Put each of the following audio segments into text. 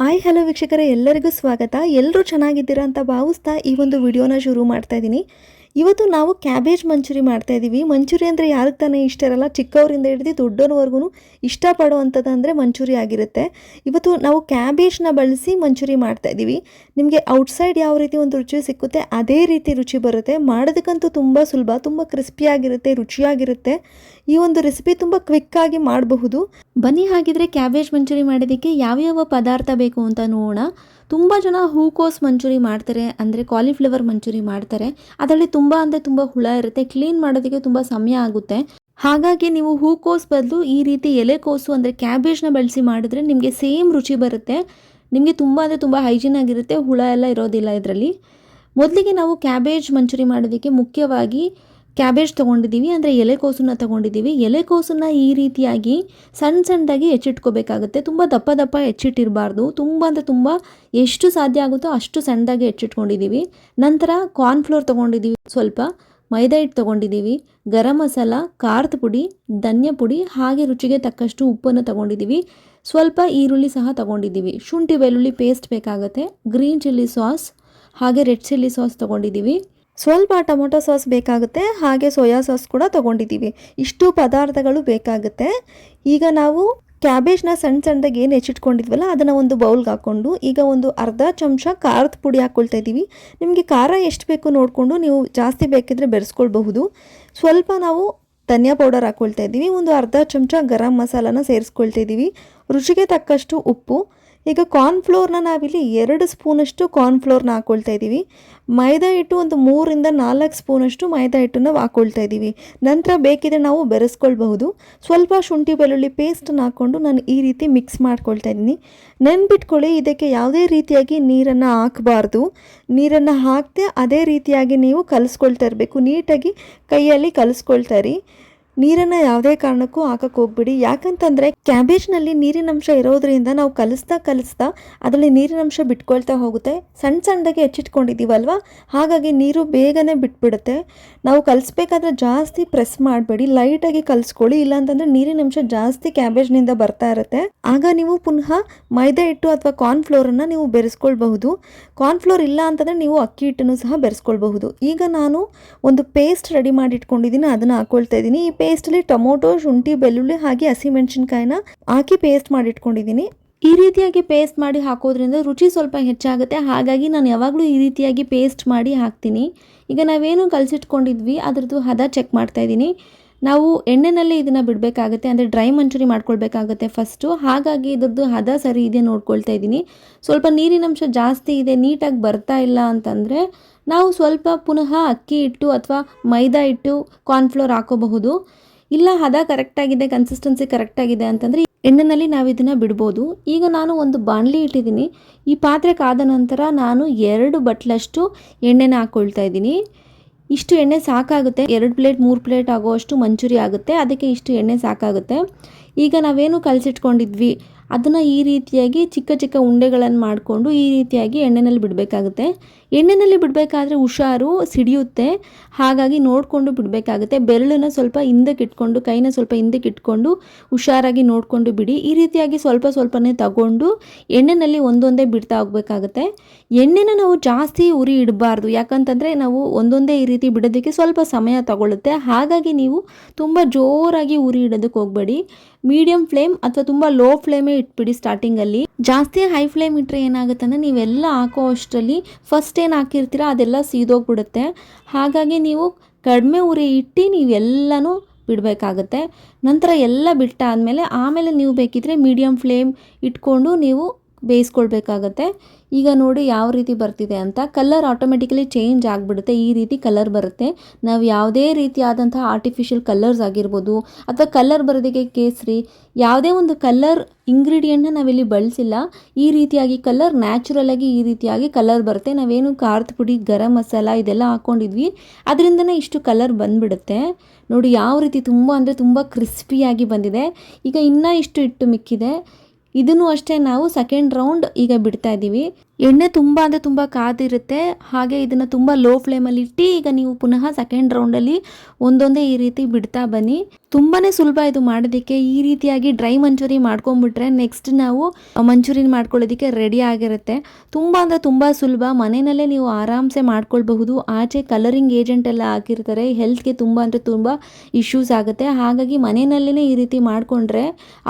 Hi hello ವೀಕ್ಷಕರೇ, ಎಲ್ಲರಿಗೂ ಸ್ವಾಗತ. ಎಲ್ಲರೂ ಚೆನ್ನಾಗಿದ್ದೀರಾ ಅಂತ ಭಾವಿಸ್ತಾ ಈ ಒಂದು ವಿಡಿಯೋನ ಶುರು ಮಾಡ್ತಾ ಇದ್ದೀನಿ. ಇವತ್ತು ನಾವು ಕ್ಯಾಬೇಜ್ ಮಂಚೂರಿ ಮಾಡ್ತಾ ಇದ್ದೀವಿ. ಮಂಚೂರಿ ಅಂದರೆ ಯಾರಿಗೆ ತಾನೇ ಇಷ್ಟ ಇರಲ್ಲ, ಚಿಕ್ಕವರಿಂದ ಹಿಡಿದು ದೊಡ್ಡವರೆಗೂ ಇಷ್ಟಪಡುವಂಥದ್ದು ಅಂದರೆ ಮಂಚೂರಿ ಆಗಿರುತ್ತೆ. ಇವತ್ತು ನಾವು ಕ್ಯಾಬೇಜ್ನ ಬಳಸಿ ಮಂಚೂರಿ ಮಾಡ್ತಾ ಇದ್ದೀವಿ. ನಿಮಗೆ ಔಟ್ಸೈಡ್ ಯಾವ ರೀತಿ ಒಂದು ರುಚಿ ಸಿಕ್ಕುತ್ತೆ ಅದೇ ರೀತಿ ರುಚಿ ಬರುತ್ತೆ. ಮಾಡೋದಕ್ಕಂತೂ ತುಂಬ ಸುಲಭ, ತುಂಬ ಕ್ರಿಸ್ಪಿಯಾಗಿರುತ್ತೆ, ರುಚಿಯಾಗಿರುತ್ತೆ. ಈ ಒಂದು ರೆಸಿಪಿ ತುಂಬ ಕ್ವಿಕ್ಕಾಗಿ ಮಾಡಬಹುದು. ಬನ್ನಿ ಹಾಗಿದ್ರೆ ಕ್ಯಾಬೇಜ್ ಮಂಚೂರಿ ಮಾಡೋದಕ್ಕೆ ಯಾವ್ಯಾವ ಪದಾರ್ಥ ಬೇಕು ಅಂತ ನೋಡೋಣ. ತುಂಬ ಜನ ಹೂಕೋಸ್ ಮಂಚೂರಿ ಮಾಡ್ತಾರೆ, ಅಂದರೆ ಕಾಲಿಫ್ಲವರ್ ಮಂಚೂರಿ ಮಾಡ್ತಾರೆ. ಅದರಲ್ಲಿ ತುಂಬ ಹುಳ ಇರುತ್ತೆ, ಕ್ಲೀನ್ ಮಾಡೋದಕ್ಕೆ ತುಂಬ ಸಮಯ ಆಗುತ್ತೆ. ಹಾಗಾಗಿ ನೀವು ಹೂಕೋಸ್ ಬದಲು ಈ ರೀತಿ ಎಲೆಕೋಸು ಅಂದರೆ ಕ್ಯಾಬೇಜ್ನ ಬಳಸಿ ಮಾಡಿದ್ರೆ ನಿಮಗೆ ಸೇಮ್ ರುಚಿ ಬರುತ್ತೆ. ನಿಮಗೆ ತುಂಬ ಹೈಜೀನ್ ಆಗಿರುತ್ತೆ, ಹುಳ ಎಲ್ಲ ಇರೋದಿಲ್ಲ ಇದರಲ್ಲಿ. ಮೊದಲಿಗೆ ನಾವು ಕ್ಯಾಬೇಜ್ ಮಂಚೂರಿ ಮಾಡೋದಕ್ಕೆ ಮುಖ್ಯವಾಗಿ ಕ್ಯಾಬೇಜ್ ತೊಗೊಂಡಿದ್ದೀವಿ, ಅಂದರೆ ಎಲೆಕೋಸನ್ನ ತೊಗೊಂಡಿದ್ದೀವಿ. ಎಲೆಕೋಸನ್ನ ಈ ರೀತಿಯಾಗಿ ಸಣ್ಣದಾಗಿ ಹೆಚ್ಚಿಟ್ಕೋಬೇಕಾಗುತ್ತೆ. ತುಂಬ ದಪ್ಪ ಹೆಚ್ಚಿಟ್ಟಿರಬಾರ್ದು. ತುಂಬ ಎಷ್ಟು ಸಾಧ್ಯ ಆಗುತ್ತೋ ಅಷ್ಟು ಸಣ್ಣದಾಗಿ ಹೆಚ್ಚಿಟ್ಕೊಂಡಿದ್ದೀವಿ. ನಂತರ ಕಾರ್ನ್ಫ್ಲೋರ್ ತೊಗೊಂಡಿದ್ದೀವಿ, ಸ್ವಲ್ಪ ಮೈದಾ ಹಿಟ್ಟು ತೊಗೊಂಡಿದ್ದೀವಿ, ಗರಂ ಮಸಾಲ, ಖಾರದ ಪುಡಿ, ಧನ್ಯ ಪುಡಿ, ಹಾಗೆ ರುಚಿಗೆ ತಕ್ಕಷ್ಟು ಉಪ್ಪನ್ನು ತೊಗೊಂಡಿದ್ದೀವಿ. ಸ್ವಲ್ಪ ಈರುಳ್ಳಿ ಸಹ ತೊಗೊಂಡಿದ್ದೀವಿ. ಶುಂಠಿ ಬೆಳ್ಳುಳ್ಳಿ ಪೇಸ್ಟ್ ಬೇಕಾಗುತ್ತೆ, ಗ್ರೀನ್ ಚಿಲ್ಲಿ ಸಾಸ್ ಹಾಗೆ ರೆಡ್ ಚಿಲ್ಲಿ ಸಾಸ್ ತೊಗೊಂಡಿದ್ದೀವಿ. ಸ್ವಲ್ಪ ಟೊಮೊಟೊ ಸಾಸ್ ಬೇಕಾಗುತ್ತೆ, ಹಾಗೆ ಸೋಯಾ ಸಾಸ್ ಕೂಡ ತೊಗೊಂಡಿದ್ದೀವಿ. ಇಷ್ಟು ಪದಾರ್ಥಗಳು ಬೇಕಾಗುತ್ತೆ. ಈಗ ನಾವು ಕ್ಯಾಬೇಜ್ನ ಸಣ್ಣದಾಗಿ ಏನು ಹೆಚ್ಚಿಟ್ಕೊಂಡಿದ್ವಲ್ಲ ಅದನ್ನು ಒಂದು ಬೌಲ್ಗೆ ಹಾಕ್ಕೊಂಡು ಈಗ ಒಂದು ಅರ್ಧ ಚಮಚ ಖಾರದ ಪುಡಿ ಹಾಕ್ಕೊಳ್ತಾ ಇದ್ದೀವಿ. ನಿಮಗೆ ಖಾರ ಎಷ್ಟು ಬೇಕು ನೋಡಿಕೊಂಡು ನೀವು ಜಾಸ್ತಿ ಬೇಕಿದ್ರೆ ಬೆರೆಸ್ಕೊಳ್ಬಹುದು. ಸ್ವಲ್ಪ ನಾವು ಧನಿಯಾ ಪೌಡರ್ ಹಾಕ್ಕೊಳ್ತಾ ಇದ್ದೀವಿ. ಒಂದು ಅರ್ಧ ಚಮಚ ಗರಂ ಮಸಾಲನ ಸೇರಿಸ್ಕೊಳ್ತಾ ಇದ್ದೀವಿ. ರುಚಿಗೆ ತಕ್ಕಷ್ಟು ಉಪ್ಪು. ಈಗ ಕಾರ್ನ್ಫ್ಲೋರ್ನ ನಾವಿಲ್ಲಿ 2 ಸ್ಪೂನಷ್ಟು ಕಾರ್ನ್ಫ್ಲೋರ್ನ ಹಾಕ್ಕೊಳ್ತಾ ಇದ್ದೀವಿ. ಮೈದಾ ಹಿಟ್ಟು ಒಂದು 3 ರಿಂದ 4 ಸ್ಪೂನಷ್ಟು ಮೈದಾ ಹಿಟ್ಟನ್ನು ಹಾಕ್ಕೊಳ್ತಾ ಇದ್ದೀವಿ. ನಂತರ ಬೇಕಿದ್ರೆ ನಾವು ಬೆರೆಸ್ಕೊಳ್ಬಹುದು. ಸ್ವಲ್ಪ ಶುಂಠಿ ಬೆಳ್ಳುಳ್ಳಿ ಪೇಸ್ಟನ್ನು ಹಾಕ್ಕೊಂಡು ನಾನು ಈ ರೀತಿ ಮಿಕ್ಸ್ ಮಾಡ್ಕೊಳ್ತಾ ಇದ್ದೀನಿ. ನೆನ್ಪಿಟ್ಕೊಳ್ಳಿ, ಇದಕ್ಕೆ ಯಾವುದೇ ರೀತಿಯಾಗಿ ನೀರನ್ನು ಹಾಕಬಾರ್ದು. ನೀರನ್ನು ಹಾಕದೆ ಅದೇ ರೀತಿಯಾಗಿ ನೀವು ಕಲಿಸ್ಕೊಳ್ತಾ ಇರಬೇಕು. ನೀಟಾಗಿ ಕೈಯಲ್ಲಿ ಕಲಿಸ್ಕೊಳ್ತಾ ಇರಿ. ನೀರನ್ನು ಯಾವುದೇ ಕಾರಣಕ್ಕೂ ಹಾಕಕ್ಕೆ ಹೋಗ್ಬಿಡಿ. ಯಾಕಂತಂದರೆ ಕ್ಯಾಬೇಜ್ನಲ್ಲಿ ನೀರಿನಂಶ ಇರೋದ್ರಿಂದ ನಾವು ಕಲಿಸ್ತಾ ಅದರಲ್ಲಿ ನೀರಿನಂಶ ಬಿಟ್ಕೊಳ್ತಾ ಹೋಗುತ್ತೆ. ಸಣ್ಣದಾಗಿ ಹೆಚ್ಚಿಟ್ಕೊಂಡಿದ್ದೀವಲ್ವ, ಹಾಗಾಗಿ ನೀರು ಬೇಗನೆ ಬಿಟ್ಬಿಡುತ್ತೆ. ನಾವು ಕಲಿಸ್ಬೇಕಾದ್ರೆ ಜಾಸ್ತಿ ಪ್ರೆಸ್ ಮಾಡಬೇಡಿ, ಲೈಟಾಗಿ ಕಲಿಸ್ಕೊಳ್ಳಿ. ಇಲ್ಲಾಂತಂದರೆ ನೀರಿನಂಶ ಜಾಸ್ತಿ ಕ್ಯಾಬೇಜ್ನಿಂದ ಬರ್ತಾ ಇರುತ್ತೆ. ಆಗ ನೀವು ಪುನಃ ಮೈದಾ ಹಿಟ್ಟು ಅಥವಾ ಕಾರ್ನ್ಫ್ಲೋರನ್ನು ನೀವು ಬೆರೆಸ್ಕೊಳ್ಬಹುದು. ಕಾರ್ನ್ಫ್ಲೋರ್ ಇಲ್ಲ ಅಂತಂದರೆ ನೀವು ಅಕ್ಕಿ ಹಿಟ್ಟನ್ನು ಸಹ ಬೆರೆಸ್ಕೊಳ್ಬಹುದು. ಈಗ ನಾನು ಒಂದು ಪೇಸ್ಟ್ ರೆಡಿ ಮಾಡಿ ಇಟ್ಕೊಂಡಿದ್ದೀನಿ, ಅದನ್ನು ಹಾಕ್ಕೊಳ್ತಾ ಇದ್ದೀನಿ. ಈ ಪೇಸ್ಟಲ್ಲಿ ಟೊಮೊಟೊ, ಶುಂಠಿ, ಬೆಳ್ಳುಳ್ಳಿ ಹಾಗೆ ಹಸಿಮೆಣಸಿನ್ಕಾಯಿನ ಹಾಕಿ ಪೇಸ್ಟ್ ಮಾಡಿ ಇಟ್ಕೊಂಡಿದ್ದೀನಿ. ಈ ರೀತಿಯಾಗಿ ಪೇಸ್ಟ್ ಮಾಡಿ ಹಾಕೋದ್ರಿಂದ ರುಚಿ ಸ್ವಲ್ಪ ಹೆಚ್ಚಾಗುತ್ತೆ. ಹಾಗಾಗಿ ನಾನು ಯಾವಾಗಲೂ ಈ ರೀತಿಯಾಗಿ ಪೇಸ್ಟ್ ಮಾಡಿ ಹಾಕ್ತೀನಿ. ಈಗ ನಾವೇನು ಕಲಸಿಟ್ಕೊಂಡಿದ್ವಿ ಅದರದ್ದು ಹದ ಚೆಕ್ ಮಾಡ್ತಾ ಇದ್ದೀನಿ. ನಾವು ಎಣ್ಣೆನಲ್ಲೇ ಇದನ್ನು ಬಿಡಬೇಕಾಗುತ್ತೆ, ಅಂದರೆ ಡ್ರೈ ಮಂಚೂರಿ ಮಾಡ್ಕೊಳ್ಬೇಕಾಗುತ್ತೆ ಫಸ್ಟು. ಹಾಗಾಗಿ ಇದ್ರದ್ದು ಹದ ಸರಿ ಇದೆ ನೋಡ್ಕೊಳ್ತಾ ಇದ್ದೀನಿ. ಸ್ವಲ್ಪ ನೀರಿನಂಶ ಜಾಸ್ತಿ ಇದೆ, ನೀಟಾಗಿ ಬರ್ತಾ ಇಲ್ಲ ಅಂತಂದರೆ ನಾವು ಸ್ವಲ್ಪ ಪುನಃ ಅಕ್ಕಿ ಹಿಟ್ಟು ಅಥವಾ ಮೈದಾ ಹಿಟ್ಟು, ಕಾರ್ನ್ಫ್ಲೋರ್ ಹಾಕೋಬಹುದು. ಇಲ್ಲ ಹದ ಕರೆಕ್ಟಾಗಿದೆ, ಕನ್ಸಿಸ್ಟೆನ್ಸಿ ಕರೆಕ್ಟಾಗಿದೆ ಅಂತಂದರೆ ಎಣ್ಣೆಯಲ್ಲಿ ನಾವು ಇದನ್ನು ಬಿಡ್ಬೋದು. ಈಗ ನಾನು ಒಂದು ಬಾಣಲಿ ಇಟ್ಟಿದ್ದೀನಿ. ಈ ಪಾತ್ರೆ ಕಾದ ನಂತರ ನಾನು 2 ಬಟ್ಲಷ್ಟು ಎಣ್ಣೆನ ಹಾಕ್ಕೊಳ್ತಾ ಇದ್ದೀನಿ. ಇಷ್ಟು ಎಣ್ಣೆ ಸಾಕಾಗುತ್ತೆ. 2 ಪ್ಲೇಟ್ 3 ಪ್ಲೇಟ್ ಆಗೋಷ್ಟು ಮಂಚೂರಿ ಆಗುತ್ತೆ, ಅದಕ್ಕೆ ಇಷ್ಟು ಎಣ್ಣೆ ಸಾಕಾಗುತ್ತೆ. ಈಗ ನಾವೇನು ಕಲಸಿಟ್ಕೊಂಡಿದ್ವಿ ಅದನ್ನು ಈ ರೀತಿಯಾಗಿ ಚಿಕ್ಕ ಉಂಡೆಗಳನ್ನು ಮಾಡಿಕೊಂಡು ಈ ರೀತಿಯಾಗಿ ಎಣ್ಣೆಯಲ್ಲಿ ಬಿಡಬೇಕಾಗುತ್ತೆ. ಎಣ್ಣೆಯಲ್ಲಿ ಬಿಡಬೇಕಾದ್ರೆ ಹುಷಾರು, ಸಿಡಿಯುತ್ತೆ. ಹಾಗಾಗಿ ನೋಡಿಕೊಂಡು ಬಿಡಬೇಕಾಗುತ್ತೆ. ಬೆರಳನ್ನು ಸ್ವಲ್ಪ ಹಿಂದಕ್ಕೆ ಇಟ್ಕೊಂಡು, ಕೈನ ಸ್ವಲ್ಪ ಹಿಂದಕ್ಕೆ ಇಟ್ಕೊಂಡು ಹುಷಾರಾಗಿ ನೋಡಿಕೊಂಡು ಬಿಡಿ. ಈ ರೀತಿಯಾಗಿ ಸ್ವಲ್ಪನೇ ತಗೊಂಡು ಎಣ್ಣೆಯಲ್ಲಿ ಒಂದೊಂದೇ ಬಿಡ್ತಾ ಹೋಗಬೇಕಾಗುತ್ತೆ. ಎಣ್ಣೆನ ನಾವು ಜಾಸ್ತಿ ಉರಿ ಇಡಬಾರ್ದು, ಯಾಕಂತಂದರೆ ನಾವು ಒಂದೊಂದೇ ಈ ರೀತಿ ಬಿಡೋದಕ್ಕೆ ಸ್ವಲ್ಪ ಸಮಯ ತಗೊಳ್ಳುತ್ತೆ. ಹಾಗಾಗಿ ನೀವು ತುಂಬ ಜೋರಾಗಿ ಉರಿ ಇಡೋದಕ್ಕೆ ಹೋಗಬೇಡಿ. ಮೀಡಿಯಂ ಫ್ಲೇಮ್ ಅಥವಾ ತುಂಬ ಲೋ ಫ್ಲೇಮೇ ಇಟ್ಬಿಡಿ. ಸ್ಟಾರ್ಟಿಂಗಲ್ಲಿ ಜಾಸ್ತಿ ಹೈ ಫ್ಲೇಮ್ ಇಟ್ಟರೆ ಏನಾಗುತ್ತೆ ಅಂದರೆ ನೀವೆಲ್ಲ ಹಾಕೋ ಅಷ್ಟರಲ್ಲಿ ಫಸ್ಟ್ ಏನು ಹಾಕಿರ್ತೀರ ಅದೆಲ್ಲ ಸೀದೋಗ್ಬಿಡುತ್ತೆ. ಹಾಗಾಗಿ ನೀವು ಕಡಿಮೆ ಉರಿ ಇಟ್ಟು ನೀವೆಲ್ಲನೂ ಬಿಡಬೇಕಾಗುತ್ತೆ. ನಂತರ ಎಲ್ಲ ಬಿಟ್ಟಾದಮೇಲೆ ಆಮೇಲೆ ನೀವು ಬೇಕಿದ್ರೆ ಮೀಡಿಯಂ ಫ್ಲೇಮ್ ಇಟ್ಕೊಂಡು ನೀವು ಬೇಯಿಸ್ಕೊಳ್ಬೇಕಾಗತ್ತೆ. ಈಗ ನೋಡಿ ಯಾವ ರೀತಿ ಬರ್ತಿದೆ ಅಂತ. ಕಲರ್ ಆಟೋಮೆಟಿಕಲಿ ಚೇಂಜ್ ಆಗಿಬಿಡುತ್ತೆ. ಈ ರೀತಿ ಕಲರ್ ಬರುತ್ತೆ. ನಾವು ಯಾವುದೇ ರೀತಿಯಾದಂತಹ ಆರ್ಟಿಫಿಷಿಯಲ್ ಕಲರ್ಸ್ ಆಗಿರ್ಬೋದು ಅಥವಾ ಕಲರ್ ಬರೋದಕ್ಕೆ ಕೇಸರಿ ಯಾವುದೇ ಒಂದು ಕಲರ್ ಇಂಗ್ರೀಡಿಯೆಂಟ್ನ ನಾವಿಲ್ಲಿ ಬಳಸಿಲ್ಲ. ಈ ರೀತಿಯಾಗಿ ಕಲರ್ ನ್ಯಾಚುರಲಾಗಿ ಈ ರೀತಿಯಾಗಿ ಕಲರ್ ಬರುತ್ತೆ. ನಾವೇನು ಖಾರದ ಪುಡಿ, ಗರಂ ಮಸಾಲ ಇದೆಲ್ಲ ಹಾಕ್ಕೊಂಡಿದ್ವಿ, ಅದರಿಂದನೇ ಇಷ್ಟು ಕಲರ್ ಬಂದುಬಿಡುತ್ತೆ. ನೋಡಿ ಯಾವ ರೀತಿ ತುಂಬ ಕ್ರಿಸ್ಪಿಯಾಗಿ ಬಂದಿದೆ. ಈಗ ಇನ್ನೂ ಇಷ್ಟು ಹಿಟ್ಟು ಮಿಕ್ಕಿದೆ. ಇದನ್ನು ಅಷ್ಟೇ ನಾವು ಸೆಕೆಂಡ್ ರೌಂಡ್ ಈಗ ಬಿಡ್ತಾ ಇದ್ದೀವಿ. ಎಣ್ಣೆ ತುಂಬ ಅಂದರೆ ತುಂಬ ಕಾದಿರುತ್ತೆ. ಹಾಗೆ ಇದನ್ನು ತುಂಬ ಲೋ ಫ್ಲೇಮಲ್ಲಿ ಇಟ್ಟು ಈಗ ನೀವು ಪುನಃ ಸೆಕೆಂಡ್ ರೌಂಡಲ್ಲಿ ಒಂದೊಂದೇ ಈ ರೀತಿ ಬಿಡ್ತಾ ಬನ್ನಿ. ತುಂಬಾ ಸುಲಭ ಇದು ಮಾಡೋದಕ್ಕೆ. ಈ ರೀತಿಯಾಗಿ ಡ್ರೈ ಮಂಚೂರಿ ಮಾಡ್ಕೊಂಡ್ಬಿಟ್ರೆ ನೆಕ್ಸ್ಟ್ ನಾವು ಮಂಚೂರಿಯನ್ ಮಾಡ್ಕೊಳ್ಳೋದಕ್ಕೆ ರೆಡಿ ಆಗಿರುತ್ತೆ. ತುಂಬ ಅಂದರೆ ತುಂಬ ಸುಲಭ. ಮನೆಯಲ್ಲೇ ನೀವು ಆರಾಮ್ಸೆ ಮಾಡ್ಕೊಳ್ಬಹುದು. ಆಚೆ ಕಲರಿಂಗ್ ಏಜೆಂಟ್ ಎಲ್ಲ ಹಾಕಿರ್ತಾರೆ, ಹೆಲ್ತ್ಗೆ ತುಂಬ ಅಂದರೆ ತುಂಬ ಇಶ್ಯೂಸ್ ಆಗುತ್ತೆ. ಹಾಗಾಗಿ ಮನೆಯಲ್ಲೇ ಈ ರೀತಿ ಮಾಡಿಕೊಂಡ್ರೆ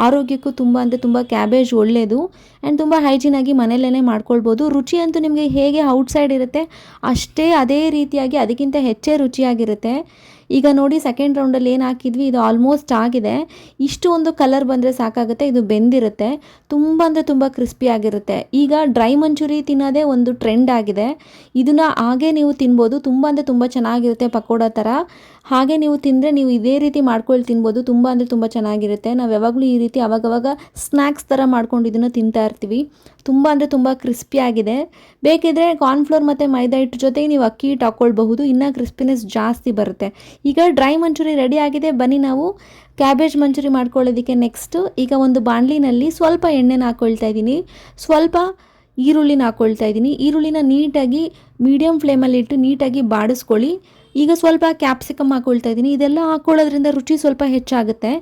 ಆರೋಗ್ಯಕ್ಕೂ ತುಂಬ ಅಂದರೆ ತುಂಬ ಕ್ಯಾಬೇಜ್ ಒಳ್ಳೆಯದು ಆ್ಯಂಡ್ ತುಂಬ ಹೈಜೀನಾಗಿ ಮನೆಯಲ್ಲೇ ಮಾಡ್ಕೊಳ್ಬೋದು. ರುಚಿ ಅಂತೂ ನಿಮಗೆ ಹೇಗೆ ಔಟ್ಸೈಡ್ ಇರುತ್ತೆ ಅಷ್ಟೇ ಅದೇ ರೀತಿಯಾಗಿ ಅದಕ್ಕಿಂತ ಹೆಚ್ಚೇ ರುಚಿಯಾಗಿರುತ್ತೆ. ಈಗ ನೋಡಿ ಸೆಕೆಂಡ್ ರೌಂಡಲ್ಲಿ ಏನು ಹಾಕಿದ್ವಿ, ಇದು ಆಲ್ಮೋಸ್ಟ್ ಆಗಿದೆ. ಇಷ್ಟು ಒಂದು ಕಲರ್ ಬಂದರೆ ಸಾಕಾಗುತ್ತೆ. ಇದು ಬೆಂದಿರುತ್ತೆ, ತುಂಬ ಅಂದರೆ ತುಂಬ ಕ್ರಿಸ್ಪಿಯಾಗಿರುತ್ತೆ. ಈಗ ಡ್ರೈ ಮಂಚೂರಿ ತಿನ್ನೋದೇ ಒಂದು ಟ್ರೆಂಡ್ ಆಗಿದೆ. ಇದನ್ನು ಹಾಗೆ ನೀವು ತಿನ್ಬೋದು, ತುಂಬ ಅಂದರೆ ತುಂಬ ಚೆನ್ನಾಗಿರುತ್ತೆ ಪಕೋಡ ಥರ. ಹಾಗೆ ನೀವು ತಿಂದರೆ ನೀವು ಇದೇ ರೀತಿ ಮಾಡ್ಕೊಂಡು ತಿನ್ಬೋದು, ತುಂಬ ಅಂದರೆ ತುಂಬ ಚೆನ್ನಾಗಿರುತ್ತೆ. ನಾವು ಯಾವಾಗಲೂ ಈ ರೀತಿ ಅವಾಗವಾಗ ಸ್ನ್ಯಾಕ್ಸ್ ಥರ ಮಾಡ್ಕೊಂಡು ಇದನ್ನು ತಿಂತಾ ಇರ್ತೀವಿ. ತುಂಬ ಅಂದರೆ ತುಂಬ ಕ್ರಿಸ್ಪಿಯಾಗಿದೆ. ಬೇಕಿದ್ರೆ ಕಾರ್ನ್ಫ್ಲೋರ್ ಮತ್ತು ಮೈದಾ ಹಿಟ್ಟು ಜೊತೆಗೆ ನೀವು ಅಕ್ಕಿ ಹಿಟ್ಟು ಹಾಕ್ಕೊಳ್ಬಹುದು, ಇನ್ನೂ ಕ್ರಿಸ್ಪಿನೆಸ್ ಜಾಸ್ತಿ ಬರುತ್ತೆ. ಈಗ ಡ್ರೈ ಮಂಚೂರಿ ರೆಡಿ ಆಗಿದೆ. ಬನ್ನಿ ನಾವು ಕ್ಯಾಬೇಜ್ ಮಂಚೂರಿ ಮಾಡ್ಕೊಳ್ಳೋದಕ್ಕೆ ನೆಕ್ಸ್ಟು ಈಗ ಒಂದು ಬಾಣಲಿನಲ್ಲಿ ಸ್ವಲ್ಪ ಎಣ್ಣೆನ ಹಾಕ್ಕೊಳ್ತಾ ಇದ್ದೀನಿ, ಸ್ವಲ್ಪ ಈರುಳ್ಳಿನ ಹಾಕ್ಕೊಳ್ತಾ ಇದ್ದೀನಿ. ಈರುಳ್ಳಿನ ನೀಟಾಗಿ ಮೀಡಿಯಮ್ ಫ್ಲೇಮಲ್ಲಿ ಇಟ್ಟು ನೀಟಾಗಿ ಬಾಡಿಸ್ಕೊಳ್ಳಿ. ಈಗ ಸ್ವಲ್ಪ ಕ್ಯಾಪ್ಸಿಕಮ್ ಹಾಕ್ಕೊಳ್ತಾ ಇದ್ದೀನಿ. ಇದೆಲ್ಲ ಹಾಕ್ಕೊಳ್ಳೋದ್ರಿಂದ ರುಚಿ ಸ್ವಲ್ಪ ಹೆಚ್ಚಾಗುತ್ತೆ.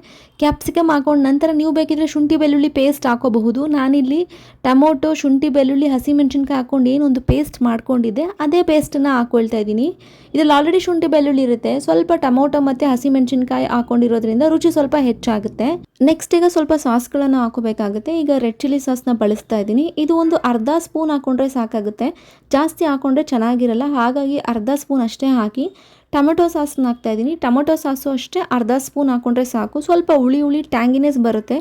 ಕ್ಯಾಪ್ಸಿಕಮ್ ಹಾಕ್ಕೊಂಡು ನಂತರ ನೀವು ಬೇಕಿದ್ರೆ ಶುಂಠಿ ಬೆಳ್ಳುಳ್ಳಿ ಪೇಸ್ಟ್ ಹಾಕೋಬಹುದು. ನಾನಿಲ್ಲಿ ಟೊಮೊಟೊ, ಶುಂಠಿ ಬೆಳ್ಳುಳ್ಳಿ, ಹಸಿಮೆಣ್ಸಿನ್ಕಾಯಿ ಹಾಕ್ಕೊಂಡು ಏನೊಂದು ಪೇಸ್ಟ್ ಮಾಡ್ಕೊಂಡಿದ್ದೆ ಅದೇ ಪೇಸ್ಟನ್ನು ಹಾಕ್ಕೊಳ್ತಾ ಇದ್ದೀನಿ. ಇದರಲ್ಲಿ ಆಲ್ರೆಡಿ ಶುಂಠಿ ಬೆಳ್ಳುಳ್ಳಿ ಇರುತ್ತೆ. ಸ್ವಲ್ಪ ಟೊಮೊಟೊ ಮತ್ತು ಹಸಿಮೆಣ್ಸಿನ್ಕಾಯಿ ಹಾಕ್ಕೊಂಡಿರೋದ್ರಿಂದ ರುಚಿ ಸ್ವಲ್ಪ ಹೆಚ್ಚಾಗುತ್ತೆ. ನೆಕ್ಸ್ಟ್ ಈಗ ಸ್ವಲ್ಪ ಸಾಸ್ಗಳನ್ನು ಹಾಕೋಬೇಕಾಗುತ್ತೆ. ಈಗ ರೆಡ್ ಚಿಲ್ಲಿ ಸಾಸ್ನ ಬಳಸ್ತಾ ಇದ್ದೀನಿ. ಇದು ಒಂದು ಅರ್ಧ ಸ್ಪೂನ್ ಹಾಕ್ಕೊಂಡ್ರೆ ಸಾಕಾಗುತ್ತೆ, ಜಾಸ್ತಿ ಹಾಕ್ಕೊಂಡ್ರೆ ಚೆನ್ನಾಗಿರಲ್ಲ. ಹಾಗಾಗಿ ಅರ್ಧ ಸ್ಪೂನ್ ಅಷ್ಟೇ ಹಾಕಿ ಟೊಮೆಟೊ ಸಾಸ್ನ ಹಾಕ್ತಾಯಿದ್ದೀನಿ. ಟೊಮೆಟೊ ಸಾಸು ಅಷ್ಟೇ ಅರ್ಧ ಸ್ಪೂನ್ ಹಾಕ್ಕೊಂಡ್ರೆ ಸಾಕು. ಸ್ವಲ್ಪ ಹುಳಿ ಟ್ಯಾಂಗಿನೆಸ್ ಬರುತ್ತೆ,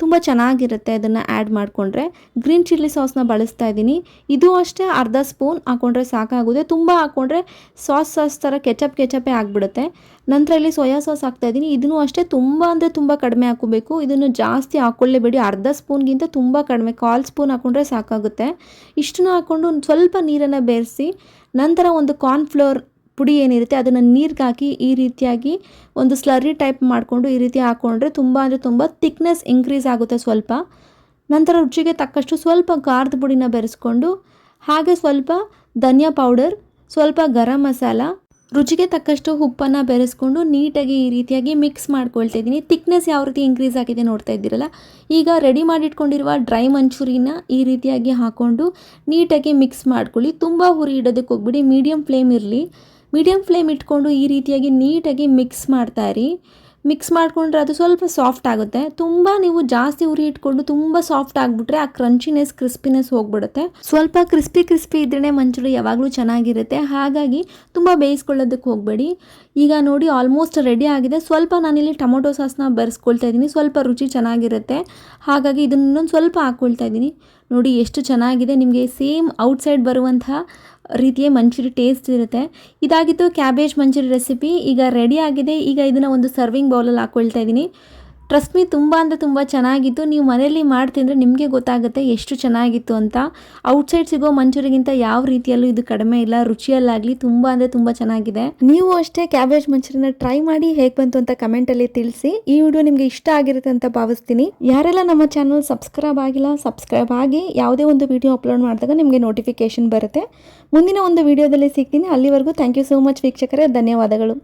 ತುಂಬ ಚೆನ್ನಾಗಿರುತ್ತೆ ಅದನ್ನು ಆ್ಯಡ್ ಮಾಡಿಕೊಂಡ್ರೆ. ಗ್ರೀನ್ ಚಿಲ್ಲಿ ಸಾಸ್ನ ಬಳಸ್ತಾ ಇದ್ದೀನಿ. ಇದು ಅಷ್ಟೇ ಅರ್ಧ ಸ್ಪೂನ್ ಹಾಕ್ಕೊಂಡ್ರೆ ಸಾಕಾಗುತ್ತೆ. ತುಂಬ ಹಾಕ್ಕೊಂಡ್ರೆ ಸಾಸ್ ಥರ ಕೆಚಪೇ ಆಗಿಬಿಡುತ್ತೆ. ನಂತರ ಇಲ್ಲಿ ಸೋಯಾ ಸಾಸ್ ಹಾಕ್ತಾಯಿದ್ದೀನಿ. ಇದನ್ನು ಅಷ್ಟೇ ತುಂಬ ಅಂದರೆ ತುಂಬ ಕಡಿಮೆ ಹಾಕೋಬೇಕು. ಇದನ್ನು ಜಾಸ್ತಿ ಹಾಕ್ಕೊಳ್ಳೇಬೇಡಿ, ಅರ್ಧ ಸ್ಪೂನ್ಗಿಂತ ತುಂಬ ಕಡಿಮೆ, 1/4 ಸ್ಪೂನ್ ಹಾಕ್ಕೊಂಡ್ರೆ ಸಾಕಾಗುತ್ತೆ. ಇಷ್ಟನ್ನು ಹಾಕ್ಕೊಂಡು ಸ್ವಲ್ಪ ನೀರನ್ನು ಬೆರೆಸಿ ನಂತರ ಒಂದು ಕಾರ್ನ್ಫ್ಲೋರ್ ಪುಡಿ ಏನಿರುತ್ತೆ ಅದನ್ನು ನೀರಿಗೆ ಹಾಕಿ ಈ ರೀತಿಯಾಗಿ ಒಂದು ಸ್ಲರ್ರಿ ಟೈಪ್ ಮಾಡಿಕೊಂಡು ಈ ರೀತಿ ಹಾಕ್ಕೊಂಡ್ರೆ ತುಂಬ ಅಂದರೆ ತುಂಬ ಥಿಕ್ನೆಸ್ ಇನ್ಕ್ರೀಸ್ ಆಗುತ್ತೆ ಸ್ವಲ್ಪ. ನಂತರ ರುಚಿಗೆ ತಕ್ಕಷ್ಟು ಸ್ವಲ್ಪ ಖಾರದ ಪುಡಿನ ಬೆರೆಸ್ಕೊಂಡು ಹಾಗೆ ಸ್ವಲ್ಪ ಧನಿಯಾ ಪೌಡರ್, ಸ್ವಲ್ಪ ಗರಂ ಮಸಾಲ, ರುಚಿಗೆ ತಕ್ಕಷ್ಟು ಉಪ್ಪನ್ನು ಬೆರೆಸ್ಕೊಂಡು ನೀಟಾಗಿ ಈ ರೀತಿಯಾಗಿ ಮಿಕ್ಸ್ ಮಾಡ್ಕೊಳ್ತಾ ಇದ್ದೀನಿ. ಥಿಕ್ನೆಸ್ ಯಾವ ರೀತಿ ಇನ್ಕ್ರೀಸ್ ಆಗಿದೆ ನೋಡ್ತಾ ಇದ್ದೀರಲ್ಲ. ಈಗ ರೆಡಿ ಮಾಡಿಟ್ಕೊಂಡಿರುವ ಡ್ರೈ ಮಂಚೂರಿನ ಈ ರೀತಿಯಾಗಿ ಹಾಕ್ಕೊಂಡು ನೀಟಾಗಿ ಮಿಕ್ಸ್ ಮಾಡ್ಕೊಳ್ಳಿ. ತುಂಬ ಹುರಿ ಇಡೋದಕ್ಕೆ ಹೋಗ್ಬಿಡಿ, ಮೀಡಿಯಮ್ ಫ್ಲೇಮ್ ಇರಲಿ. ಮೀಡಿಯಮ್ ಫ್ಲೇಮ್ ಇಟ್ಕೊಂಡು ಈ ರೀತಿಯಾಗಿ ನೀಟಾಗಿ ಮಿಕ್ಸ್ ಮಾಡ್ತಾಯಿರಿ. ಮಿಕ್ಸ್ ಮಾಡಿಕೊಂಡ್ರೆ ಅದು ಸ್ವಲ್ಪ ಸಾಫ್ಟ್ ಆಗುತ್ತೆ. ತುಂಬ ನೀವು ಜಾಸ್ತಿ ಉರಿ ಇಟ್ಕೊಂಡು ತುಂಬ ಸಾಫ್ಟ್ ಆಗಿಬಿಟ್ರೆ ಆ ಕ್ರಂಚಿನೆಸ್, ಕ್ರಿಸ್ಪಿನೆಸ್ ಹೋಗ್ಬಿಡುತ್ತೆ. ಸ್ವಲ್ಪ ಕ್ರಿಸ್ಪಿ ಇದ್ರೇ ಮಂಚೂರಿ ಯಾವಾಗಲೂ ಚೆನ್ನಾಗಿರುತ್ತೆ. ಹಾಗಾಗಿ ತುಂಬ ಬೇಯಿಸ್ಕೊಳ್ಳೋದಕ್ಕೆ ಹೋಗಬೇಡಿ. ಈಗ ನೋಡಿ ಆಲ್ಮೋಸ್ಟ್ ರೆಡಿ ಆಗಿದೆ. ಸ್ವಲ್ಪ ನಾನಿಲ್ಲಿ ಟೊಮೊಟೊ ಸಾಸ್ನ ಬೆರೆಸ್ಕೊಳ್ತಾ ಇದ್ದೀನಿ, ಸ್ವಲ್ಪ ರುಚಿ ಚೆನ್ನಾಗಿರುತ್ತೆ. ಹಾಗಾಗಿ ಇದನ್ನು ಇನ್ನೊಂದು ಸ್ವಲ್ಪ ಹಾಕ್ಕೊಳ್ತಾ ಇದ್ದೀನಿ. ನೋಡಿ ಎಷ್ಟು ಚೆನ್ನಾಗಿದೆ. ನಿಮಗೆ ಸೇಮ್ ಔಟ್ಸೈಡ್ ಬರುವಂತಹ ರೀತಿಯ ಮಂಚೂರಿ ಟೇಸ್ಟ್ ಇರುತ್ತೆ. ಇದಾಗಿತ್ತು ಕ್ಯಾಬೇಜ್ ಮಂಚೂರಿ ರೆಸಿಪಿ. ಈಗ ರೆಡಿ ಆಗಿದೆ. ಈಗ ಇದನ್ನು ಒಂದು ಸರ್ವಿಂಗ್ ಬೌಲಲ್ಲಿ ಹಾಕ್ಕೊಳ್ತಾ ಇದ್ದೀನಿ. ಟ್ರಸ್ಟ್ ಮೀ, ತುಂಬ ಅಂದರೆ ತುಂಬ ಚೆನ್ನಾಗಿತ್ತು. ನೀವು ಮನೆಯಲ್ಲಿ ಮಾಡ್ತಿದ್ರೆ ನಿಮಗೆ ಗೊತ್ತಾಗುತ್ತೆ ಎಷ್ಟು ಚೆನ್ನಾಗಿತ್ತು ಅಂತ. ಔಟ್ಸೈಡ್ ಸಿಗೋ ಮಂಚೂರಿಗಿಂತ ಯಾವ ರೀತಿಯಲ್ಲೂ ಇದು ಕಡಿಮೆ ಇಲ್ಲ, ರುಚಿಯಲ್ಲಾಗಲಿ ತುಂಬ ಅಂದರೆ ತುಂಬ ಚೆನ್ನಾಗಿದೆ. ನೀವು ಅಷ್ಟೇ ಕ್ಯಾಬೇಜ್ ಮಂಚೂರಿನ ಟ್ರೈ ಮಾಡಿ ಹೇಗೆ ಬಂತು ಅಂತ ಕಮೆಂಟಲ್ಲಿ ತಿಳಿಸಿ. ಈ ವಿಡಿಯೋ ನಿಮಗೆ ಇಷ್ಟ ಆಗಿರುತ್ತೆ ಅಂತ ಭಾವಿಸ್ತೀನಿ. ಯಾರೆಲ್ಲ ನಮ್ಮ ಚಾನಲ್ ಸಬ್ಸ್ಕ್ರೈಬ್ ಆಗಿಲ್ಲ, ಸಬ್ಸ್ಕ್ರೈಬ್ ಆಗಿ. ಯಾವುದೇ ಒಂದು ವಿಡಿಯೋ ಅಪ್ಲೋಡ್ ಮಾಡಿದಾಗ ನಿಮಗೆ ನೋಟಿಫಿಕೇಶನ್ ಬರುತ್ತೆ. ಮುಂದಿನ ಒಂದು ವಿಡಿಯೋದಲ್ಲಿ ಸಿಗ್ತೀನಿ. ಅಲ್ಲಿವರೆಗೂ ಥ್ಯಾಂಕ್ ಯು ಸೋ ಮಚ್ ವೀಕ್ಷಕರೇ, ಧನ್ಯವಾದಗಳು.